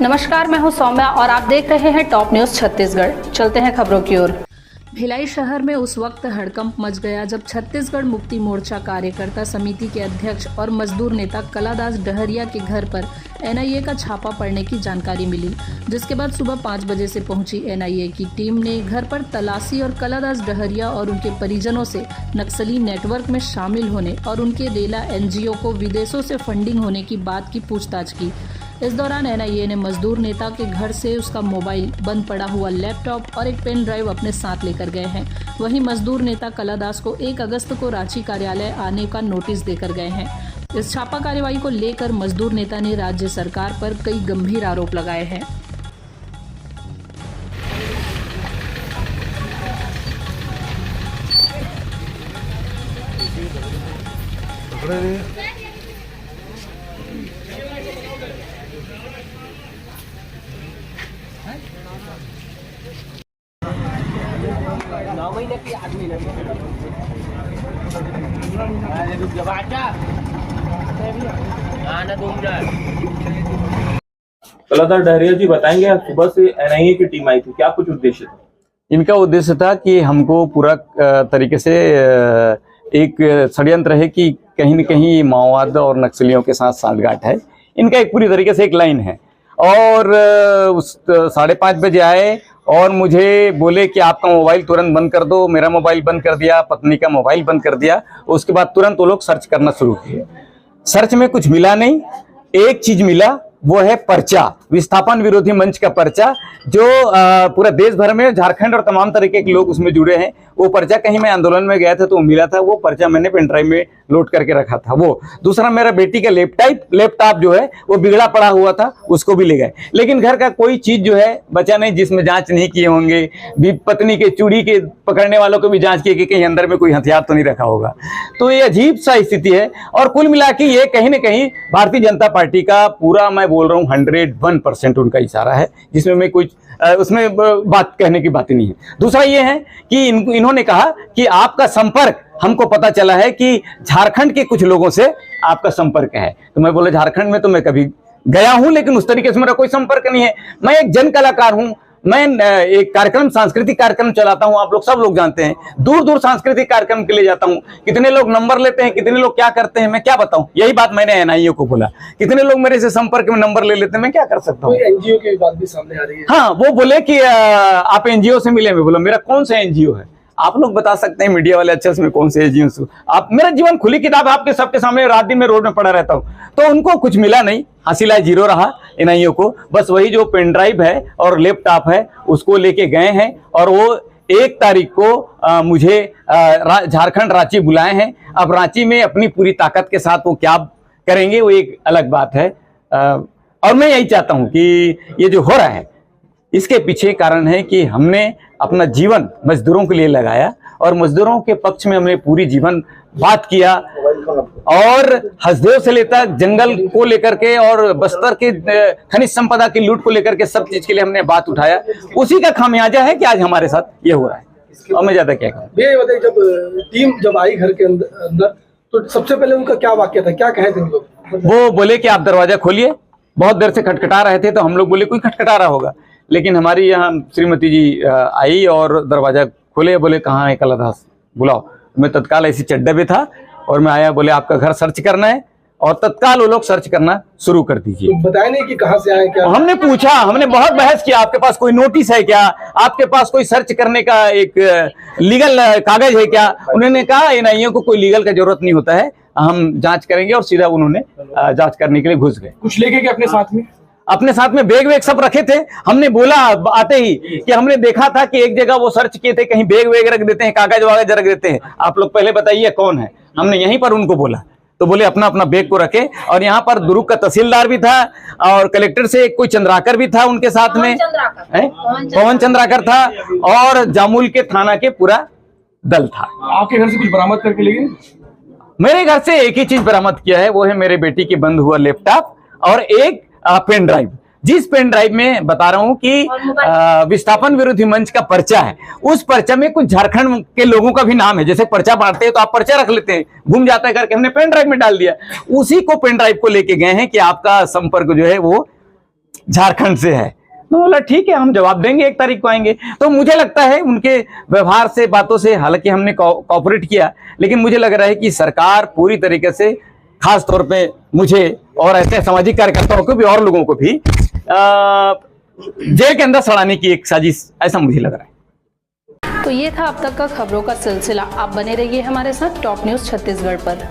नमस्कार, मैं हूं सौम्या और आप देख रहे हैं टॉप न्यूज छत्तीसगढ़। चलते हैं खबरों की ओर। भिलाई शहर में उस वक्त हड़कंप मच गया जब छत्तीसगढ़ मुक्ति मोर्चा कार्यकर्ता समिति के अध्यक्ष और मजदूर नेता कलादास डहरिया के घर पर एनआईए का छापा पड़ने की जानकारी मिली, जिसके बाद सुबह 5 बजे से पहुंची एनआईए की टीम ने घर पर तलाशी और कलादास डहरिया और उनके परिजनों से नक्सली नेटवर्क में शामिल होने और उनके रेला एनजीओ को विदेशों से फंडिंग होने की बात की पूछताछ की। इस दौरान एनआईए ने मजदूर नेता के घर से उसका मोबाइल, बंद पड़ा हुआ लैपटॉप और एक पेन ड्राइव अपने साथ लेकर गए हैं। वहीं मजदूर नेता कलादास को 1 अगस्त को रांची कार्यालय आने का नोटिस देकर गए हैं। इस छापा कार्रवाई को लेकर मजदूर नेता ने राज्य सरकार पर कई गंभीर आरोप लगाए हैं। कलादास डहरिया जी बताएंगे, सुबह से एनआईए की टीम आई थी, क्या कुछ उद्देश्य था? इनका उद्देश्य था कि हमको पूरा तरीके से एक षड्यंत्र है कि कहीं न कहीं माओवाद और नक्सलियों के साथ साठगांठ है। इनका एक पूरी तरीके से एक लाइन है और 5:30 बजे आए और मुझे बोले कि आपका मोबाइल तुरंत बंद कर दो। मेरा मोबाइल बंद कर दिया, पत्नी का मोबाइल बंद कर दिया। उसके बाद तुरंत वो लोग सर्च करना शुरू किए। सर्च में कुछ मिला नहीं, एक चीज मिला, वो है पर्चा, विस्थापन विरोधी मंच का पर्चा, जो पूरा देश भर में झारखंड और तमाम तरीके के लोग उसमें जुड़े हैं। वो पर्चा कहीं मैं आंदोलन में गया था तो मिला था, वो पर्चा मैंने पेन ड्राइव में लोड करके रखा था। वो दूसरा, मेरा बेटी का लैपटॉप जो है वो बिगड़ा पड़ा हुआ था, उसको भी ले गए। लेकिन घर का कोई चीज जो है बचा नहीं जिसमें जांच नहीं किए होंगे। पत्नी के चूड़ी के पकड़ने वालों को भी जांच किए कि कहीं अंदर में कोई हथियार तो नहीं रखा होगा। तो ये अजीब सा स्थिति है और कुल मिला के ये कहीं ना कहीं भारतीय जनता पार्टी का पूरा, मैं बोल रहा हूँ 101% उनका इशारा है, जिसमें मैं कुछ उसमें बात कहने की बात नहीं है। दूसरा ये है कि इन्होंने कहा कि आपका संपर्क, हमको पता चला है कि झारखंड के कुछ लोगों से आपका संपर्क है। तो मैं बोला झारखंड में तो मैं कभी गया हूं लेकिन उस तरीके से मेरा कोई संपर्क नहीं है। मैं एक जन कलाकार हूं, मैं एक कार्यक्रम, सांस्कृतिक कार्यक्रम चलाता हूं, आप लोग सब लोग जानते हैं। दूर दूर सांस्कृतिक कार्यक्रम के लिए जाता हूं। कितने लोग नंबर लेते हैं, कितने लोग क्या करते हैं, मैं क्या बताऊं। यही बात मैंने एनआईए को बोला, कितने लोग मेरे से संपर्क में नंबर ले लेते हैं, मैं क्या कर सकता हूँ। एनजीओ की बात भी सामने आ रही है। हाँ, वो बोले कि आप एनजीओ से मिले। मैं बोला मेरा कौन सा एनजीओ है, आप लोग बता सकते हैं मीडिया वाले अच्छे से, कौन से एनजीओ से। आप, मेरा जीवन खुली किताब आपके सबके सामने, रात दिन में रोड में पड़ा रहता हूँ। तो उनको कुछ मिला नहीं, हासिला 0 रहा एनआईए को। बस वही जो पेन ड्राइव है और लैपटॉप है उसको लेके गए हैं और वो 1 तारीख को मुझे झारखंड रांची बुलाए हैं। अब रांची में अपनी पूरी ताकत के साथ वो क्या करेंगे वो एक अलग बात है। और मैं यही चाहता हूं कि ये जो हो रहा है इसके पीछे कारण है कि हमने अपना जीवन मजदूरों के लिए लगाया और मजदूरों के पक्ष में हमने पूरी जीवन बात किया और हसदेव से लेकर जंगल को लेकर के और बस्तर के खनिज संपदा की लूट को लेकर के सब चीज के लिए हमने बात उठाया। उसी का खामियाजा है कि आज हमारे साथ ये हो रहा है। और मैं ज्यादा क्या कहूँ। ये बताइए, जब टीम आई घर के अंदर तो सबसे पहले उनका क्या वाक्य था, क्या कहे थे उन लोग? वो बोले कि आप दरवाजा खोलिए। बहुत देर से खटखटा रहे थे तो हम लोग बोले कोई खटखटा रहा होगा, लेकिन हमारी यहाँ श्रीमती जी आई और दरवाजा खोले। बोले कहाँ है कलादास, बुलाओ। मैं तत्काल ऐसी चड्डे में था और मैं आया, बोले आपका घर सर्च करना है और तत्काल वो लोग सर्च करना शुरू कर दीजिए। तो बताया नहीं कि कहाँ से आए, क्या? हमने पूछा, हमने बहुत बहस किया, आपके पास कोई नोटिस है क्या, आपके पास कोई सर्च करने का एक लीगल कागज है क्या? उन्होंने कहा एनआईए को कोई लीगल का जरूरत नहीं होता है, हम जांच करेंगे। और सीधा उन्होंने जांच करने के लिए घुस गए। कुछ लेके के अपने साथ में? अपने साथ में बैग वेग सब रखे थे। हमने बोला आते ही कि हमने देखा था कि एक जगह वो सर्च किए थे, कहीं बैग वेग रख देते हैं, कागज वागज रख देते हैं, आप लोग पहले बताइए कौन है। हमने यहीं पर उनको बोला तो बोले अपना अपना बैग को रखे। और यहाँ पर दुर्ग का तहसीलदार भी था और कलेक्टर से कोई चंद्राकर भी था उनके साथ में, पवन चंद्राकर था और जामुल के थाना के पूरा दल था। आपके घर से कुछ बरामद करके ले गए? मेरे घर से एक ही चीज बरामद किया है, वो है मेरे बेटी की बंद हुआ लैपटॉप और एक पेन ड्राइव। जिस पेन ड्राइव में बता रहा हूं कि विस्थापन विरोधी मंच का पर्चा है, उस पर्चा में कुछ झारखंड के लोगों का भी नाम है। जैसे पर्चा बांटते हैं तो आप पर्चा रख लेते हैं, गुम जाता है करके हमने पेन ड्राइव में डाल दिया। उसी को पेन ड्राइव को लेके गए हैं कि आपका संपर्क जो है वो झारखंड से है। तो बोला ठीक है, हम जवाब देंगे, 1 तारीख को आएंगे। तो मुझे लगता है उनके व्यवहार से, बातों से, हालांकि हमने कोऑपरेट किया, लेकिन मुझे लग रहा है कि सरकार पूरी तरीके से, खास तौर पे मुझे और ऐसे सामाजिक कार्यकर्ताओं को भी और लोगों को भी जेल के अंदर सड़ाने की एक साजिश, ऐसा मुझे लग रहा है। तो ये था अब तक का खबरों का सिलसिला। आप बने रहिए हमारे साथ टॉप न्यूज़ छत्तीसगढ़ पर।